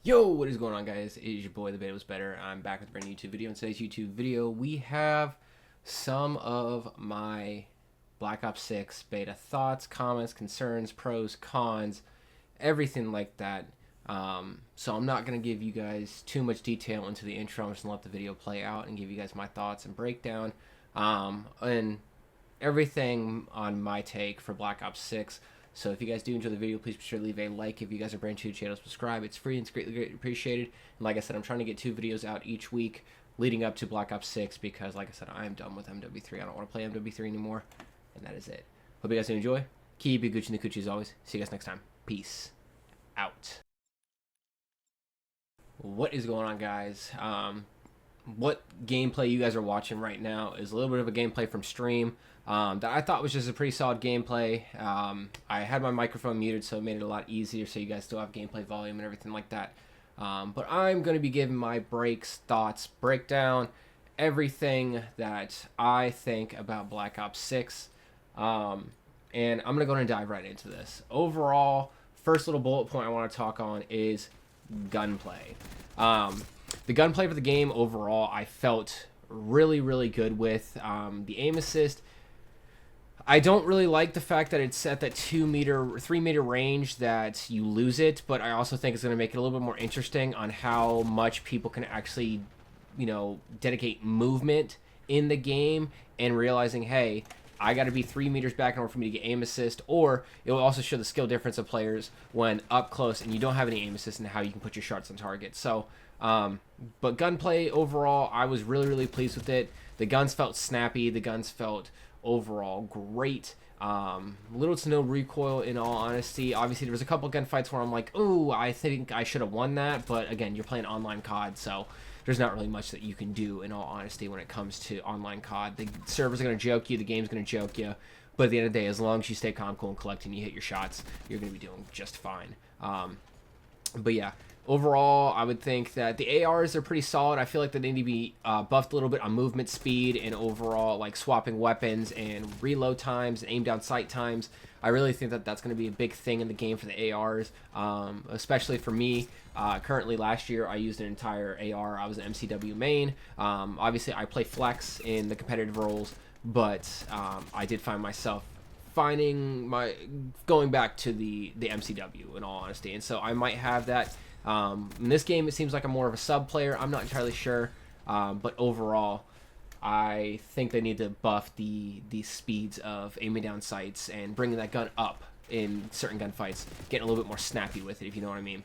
Yo, what is going on, guys? It is your boy, The Beta Was Better. I'm back with a brand new YouTube video. In today's YouTube video, we have some of my Black Ops 6 beta thoughts, comments, concerns, pros, cons, everything like that. So I'm not going to give you guys too much detail into the intro. I'm just going to let the video play out and give you guys my thoughts and breakdown. And everything on my take for Black Ops 6. So if you guys do enjoy the video, please be sure to leave a like. If you guys are brand new to the channel, subscribe. It's free and it's greatly appreciated. And like I said, I'm trying to get 2 videos out each week leading up to Black Ops 6 because, like I said, I am done with MW3. I don't want to play MW3 anymore. And that is it. Hope you guys do enjoy. Keep it Gucci and the Coochie as always. See you guys next time. Peace out. What is going on, guys? What gameplay you guys are watching right now is a little bit of a gameplay from stream that I thought was just a pretty solid gameplay. I had my microphone muted, so it made it a lot easier, so you guys still have gameplay volume and everything like that. But I'm going to be giving my breaks, thoughts, breakdown, everything that I think about Black Ops 6. And I'm going to go ahead and dive right into this. Overall, first little bullet point I want to talk on is gunplay. The gunplay for the game overall, I felt really good with. The aim assist, I don't really like the fact that it's at that 3 meter range that you lose it, but I also think it's going to make it a little bit more interesting on how much people can actually, dedicate movement in the game and realizing, hey, I got to be 3 meters back in order for me to get aim assist, or it will also show the skill difference of players when up close and you don't have any aim assist and how you can put your shots on target. So, but gunplay overall, I was really pleased with it. The guns felt snappy. The guns felt overall great. Little to no recoil, in all honesty. Obviously, there was a couple gunfights where I'm like, oh, I think I should have won that. But again, you're playing online COD, so there's not really much that you can do, in all honesty, when it comes to online COD. The servers are going to joke you. The game's going to joke you. But at the end of the day, as long as you stay calm, cool, and collect and you hit your shots, you're going to be doing just fine. But yeah, overall, I would think that the ARs are pretty solid. I feel like they need to be buffed a little bit on movement speed and overall, like, swapping weapons and reload times and aim down sight times. I really think that that's going to be a big thing in the game for the ARs, especially for me. Currently, last year, I used an entire AR. I was an MCW main. Obviously, I play flex in the competitive roles, but I did find myself going back to the MCW, in all honesty, and so I might have that. In this game, it seems like I'm more of a sub player. I'm not entirely sure, but overall, I think they need to buff the speeds of aiming down sights and bringing that gun up in certain gunfights, getting a little bit more snappy with it, if you know what I mean.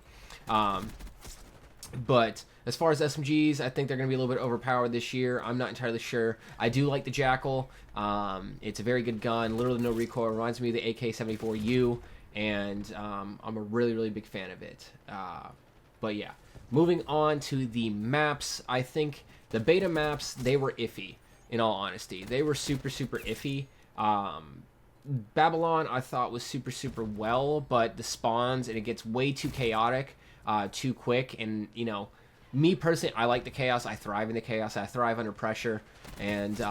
But as far as SMGs, I think they're going to be a little bit overpowered this year. I'm not entirely sure. I do like the Jackal. It's a very good gun. Literally no recoil. Reminds me of the AK-74U. And I'm a really big fan of it. But yeah, moving on to the maps. I think the beta maps, they were iffy, in all honesty. They were super iffy. Babylon, I thought, was super well, but the spawns, and it gets way too chaotic. Too quick, and me personally, I like the chaos. I thrive in the chaos. I thrive under pressure, and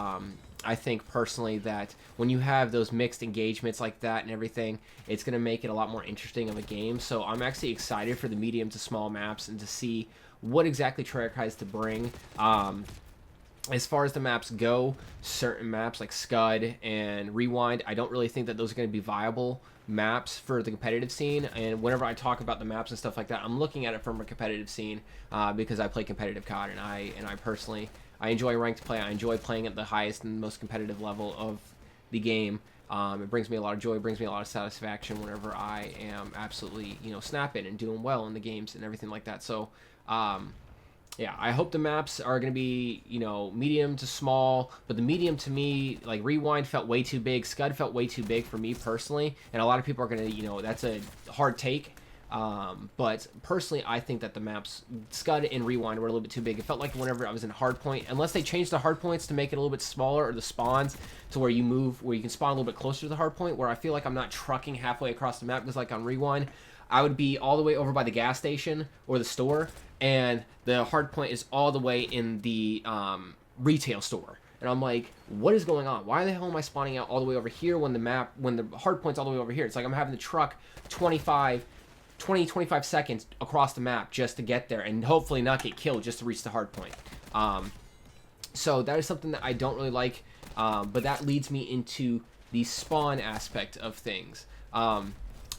I think personally that when you have those mixed engagements like that and everything, it's going to make it a lot more interesting of a game. So I'm actually excited for the medium to small maps and to see what exactly Treyarch has to bring. As far as the maps go, certain maps like Scud and Rewind, I don't really think that those are going to be viable maps for the competitive scene. And whenever I talk about the maps and stuff like that, I'm looking at it from a competitive scene because I play competitive COD, and I personally, I enjoy ranked play. I enjoy playing at the highest and most competitive level of the game. It brings me a lot of joy. It brings me a lot of satisfaction whenever I am absolutely, snapping and doing well in the games and everything like that. So, yeah, I hope the maps are going to be, medium to small, but the medium to me, like Rewind felt way too big, Scud felt way too big for me personally, and a lot of people are going to, that's a hard take, but personally, I think that the maps, Scud and Rewind, were a little bit too big. It felt like whenever I was in hardpoint, unless they changed the hardpoints to make it a little bit smaller, or the spawns to where you can spawn a little bit closer to the hardpoint, where I feel like I'm not trucking halfway across the map, because like on Rewind, I would be all the way over by the gas station or the store, and the hard point is all the way in the retail store. And I'm like, what is going on? Why the hell am I spawning out all the way over here when the hard point's all the way over here? It's like I'm having to truck 25 20-25 seconds across the map just to get there and hopefully not get killed just to reach the hard point. So that is something that I don't really like, but that leads me into the spawn aspect of things.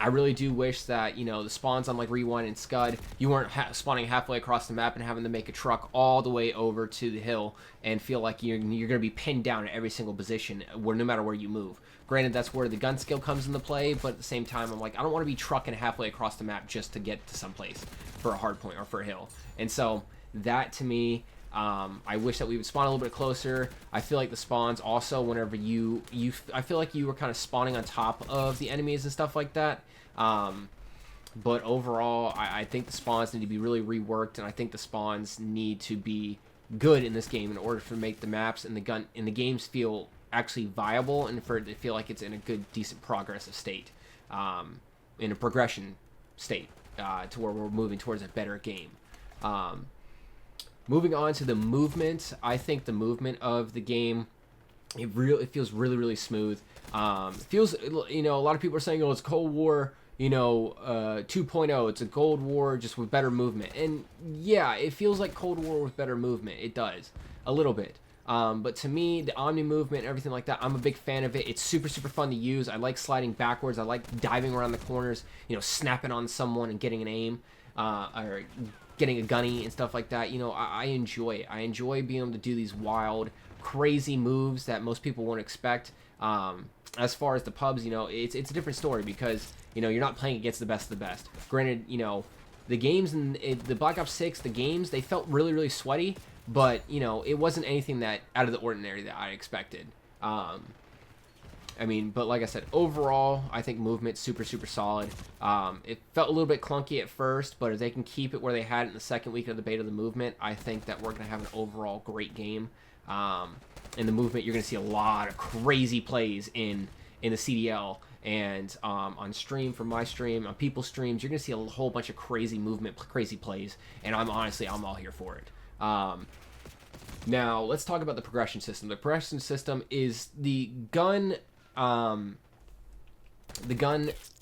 I really do wish that, the spawns on like Rewind and Scud, you weren't spawning halfway across the map and having to make a truck all the way over to the hill and feel like you're going to be pinned down at every single position, no matter where you move. Granted, that's where the gun skill comes into play, but at the same time, I'm like, I don't want to be trucking halfway across the map just to get to someplace for a hard point or for a hill. And so that, to me, I wish that we would spawn a little bit closer. I feel like the spawns also, whenever I feel like you were kind of spawning on top of the enemies and stuff like that. But overall, I think the spawns need to be really reworked, and I think the spawns need to be good in this game in order to make the maps and the games feel actually viable, and for it to feel like it's in a good, decent progressive state, in a progression state, to where we're moving towards a better game. Moving on to the movement, I think the movement of the game, it feels really, really smooth. It feels, a lot of people are saying, it's Cold War, 2.0. It's a Cold War just with better movement. And yeah, it feels like Cold War with better movement. It does, a little bit. But to me, the Omni movement and everything like that, I'm a big fan of it. It's super, super fun to use. I like sliding backwards. I like diving around the corners, snapping on someone and getting an aim, or getting a gunny and stuff like that. I enjoy it. I enjoy being able to do these wild, crazy moves that most people won't expect. As far as the pubs, it's a different story because, you're not playing against the best of the best. Granted, the games in the Black Ops 6, the games, they felt really, really sweaty, but, it wasn't anything that out of the ordinary that I expected. But like I said, overall, I think movement's super, super solid. It felt a little bit clunky at first, but if they can keep it where they had it in the second week of the beta of the movement, I think that we're going to have an overall great game. In the movement, you're going to see a lot of crazy plays in the CDL and on stream, from my stream, on people's streams. You're going to see a whole bunch of crazy movement, crazy plays, and I'm all here for it. Now, let's talk about the progression system. The progression system is the gun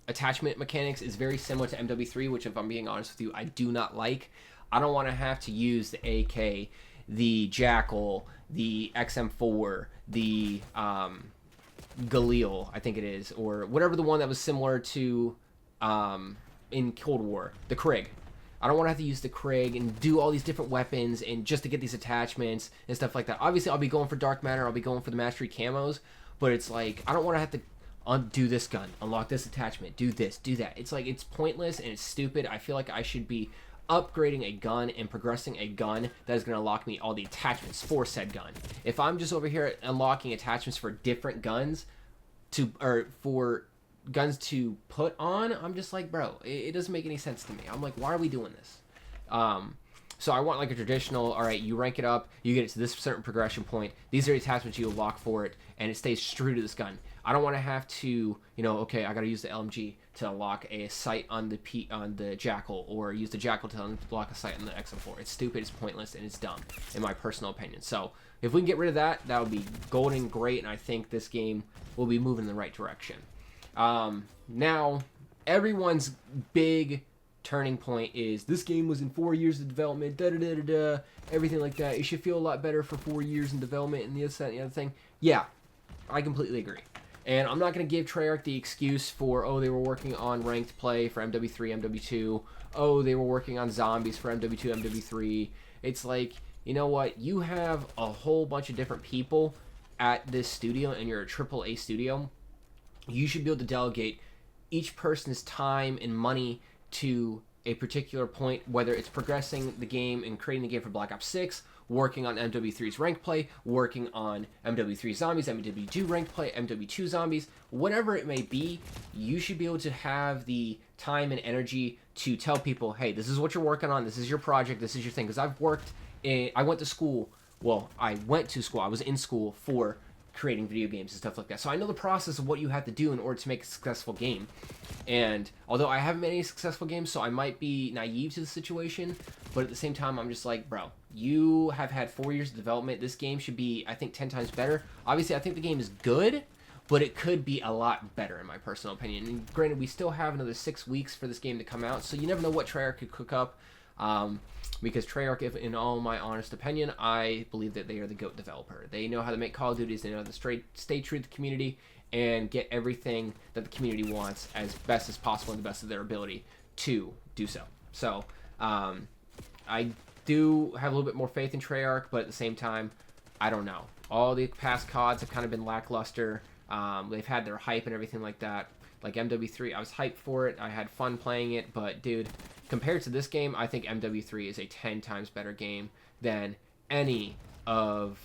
attachment mechanics is very similar to MW3, which, if I'm being honest with you, I do not like. I don't want to have to use the AK, the Jackal, the XM4, the Galil, I think it is, or whatever the one that was similar to in Cold War, the Krig. I don't want to have to use the Krig and do all these different weapons and just to get these attachments and stuff like that. Obviously, I'll be going for Dark Matter, I'll be going for the Mastery camos, but it's like, I don't want to have to undo this gun, unlock this attachment, do this, do that. It's like, it's pointless and it's stupid. I feel like I should be upgrading a gun and progressing a gun that is going to unlock me all the attachments for said gun. If I'm just over here unlocking attachments for different guns for guns to put on, I'm just like, bro, it doesn't make any sense to me. I'm like, why are we doing this? So I want like a traditional, all right, you rank it up, you get it to this certain progression point, these are the attachments you unlock for it, and it stays true to this gun. I don't want to have to, okay, I got to use the LMG to unlock a sight on the Jackal, or use the Jackal to unlock a sight on the XM4. It's stupid, it's pointless, and it's dumb, in my personal opinion. So if we can get rid of that, that would be golden, great, and I think this game will be moving in the right direction. Now, everyone's big turning point is this game was in 4 years of development, everything like that. It should feel a lot better for 4 years in development and this, that, and the other thing. Yeah, I completely agree. And I'm not going to give Treyarch the excuse for, they were working on ranked play for MW3, MW2. They were working on zombies for MW2, MW3. It's like, you know what? You have a whole bunch of different people at this studio, and you're a AAA studio. You should be able to delegate each person's time and money to a particular point, whether it's progressing the game and creating the game for Black Ops 6, working on MW3's ranked play, working on MW3 zombies, MW2 ranked play, MW2 zombies, whatever it may be. You should be able to have the time and energy to tell people, hey, this is what you're working on, this is your project, this is your thing. Because I went to school, I was in school for creating video games and stuff like that. So I know the process of what you have to do in order to make a successful game. And although I haven't made any successful games, so I might be naive to the situation, but at the same time, I'm just like, bro, you have had 4 years of development. This game should be, I think, 10 times better. Obviously, I think the game is good, but it could be a lot better in my personal opinion. And granted, we still have another 6 weeks for this game to come out, so you never know what Treyarch could cook up. Because Treyarch, if in all my honest opinion, I believe that they are the GOAT developer. They know how to make Call of Duties, they know how to stay true to the community and get everything that the community wants as best as possible and the best of their ability to do so. So, I do have a little bit more faith in Treyarch, but at the same time, I don't know. All the past CODs have kind of been lackluster. They've had their hype and everything like that. Like MW3, I was hyped for it. I had fun playing it, but dude, compared to this game, I think MW3 is a 10 times better game than any of,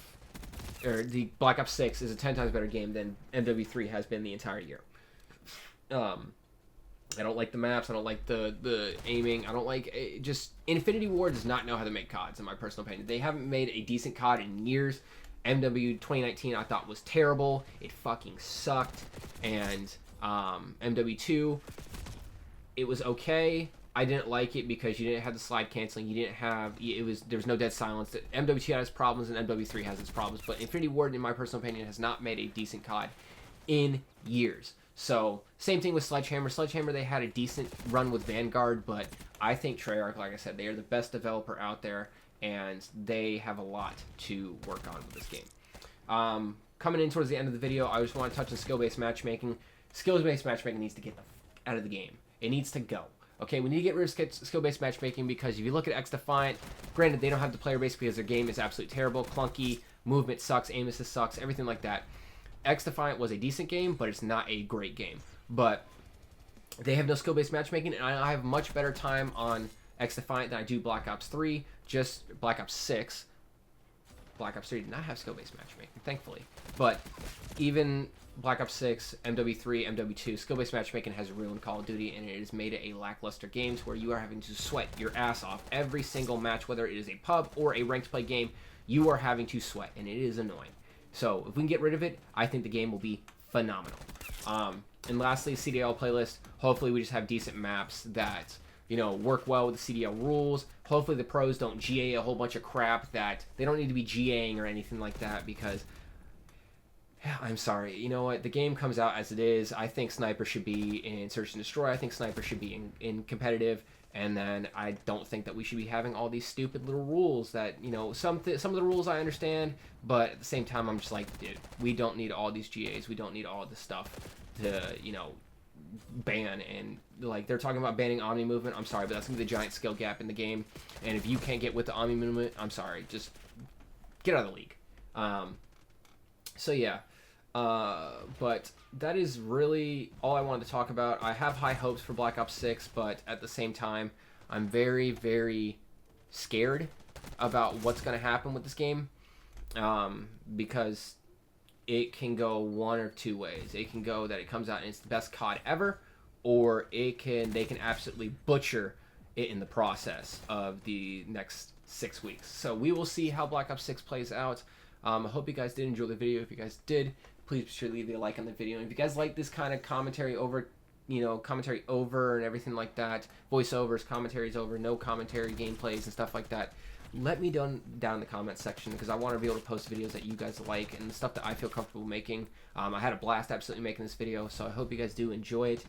or the Black Ops 6 is a 10 times better game than MW3 has been the entire year. I don't like the maps. I don't like the aiming. I don't like just Infinity Ward does not know how to make CODs in my personal opinion. They haven't made a decent COD in years. MW 2019 I thought was terrible. It fucking sucked. And MW2, it was okay. I didn't like it because you didn't have the slide canceling. You didn't have there was no dead silence. MW2 has problems and MW3 has its problems. But Infinity Ward, in my personal opinion, has not made a decent COD in years. So same thing with Sledgehammer. Sledgehammer, they had a decent run with Vanguard, but I think Treyarch, like I said, they are the best developer out there, and they have a lot to work on with this game. Coming in towards the end of the video, I just want to touch on skill-based matchmaking. Skill-based matchmaking needs to get out of the game. It needs to go. Okay, we need to get rid of skill-based matchmaking because if you look at X-Defiant, granted, they don't have the player base because their game is absolutely terrible, clunky, movement sucks, aim assist sucks, everything like that. X-Defiant was a decent game, but it's not a great game. But they have no skill-based matchmaking, and I have much better time on X-Defiant than I do Black Ops 3, just Black Ops 6. Black Ops 3 did not have skill-based matchmaking, thankfully. But even Black Ops 6, MW3, MW2, skill-based matchmaking has ruined Call of Duty, and it has made it a lackluster game where you are having to sweat your ass off every single match, whether it is a pub or a ranked play game. You are having to sweat, and it is annoying. So if we can get rid of it, I think the game will be phenomenal. And lastly, CDL playlist. Hopefully we just have decent maps that, you know, work well with the CDL rules. Hopefully the pros don't GA a whole bunch of crap that they don't need to be GAing or anything like that because, I'm sorry, you know what, the game comes out as it is. I think Sniper should be in Search and Destroy. I think Sniper should be in competitive. And then I don't think that we should be having all these stupid little rules that, you know, some of the rules I understand, but at the same time I'm just like, dude, we don't need all these GAs. We don't need all this stuff to, you know, ban. And like they're talking about banning Omni movement. I'm sorry, but that's gonna be the giant skill gap in the game. And if you can't get with the Omni movement, I'm sorry, just get out of the league. So yeah. But that is really all I wanted to talk about. I have high hopes for Black Ops 6, but at the same time, I'm very, very scared about what's going to happen with this game, because it can go one or two ways. It can go that it comes out and it's the best COD ever, or they can absolutely butcher it in the process of the next 6 weeks. So we will see how Black Ops 6 plays out. I hope you guys did enjoy the video. If you guys did, please be sure to leave a like on the video. And if you guys like this kind of commentary over, commentary over and everything like that, voiceovers, commentaries over, no commentary, gameplays and stuff like that, let me down in the comment section because I want to be able to post videos that you guys like and the stuff that I feel comfortable making. I had a blast absolutely making this video, so I hope you guys do enjoy it.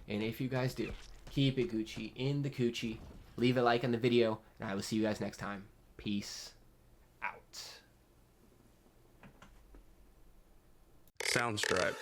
And if you guys do, keep it Gucci in the coochie. Leave a like on the video, and I will see you guys next time. Peace out. Soundstripe.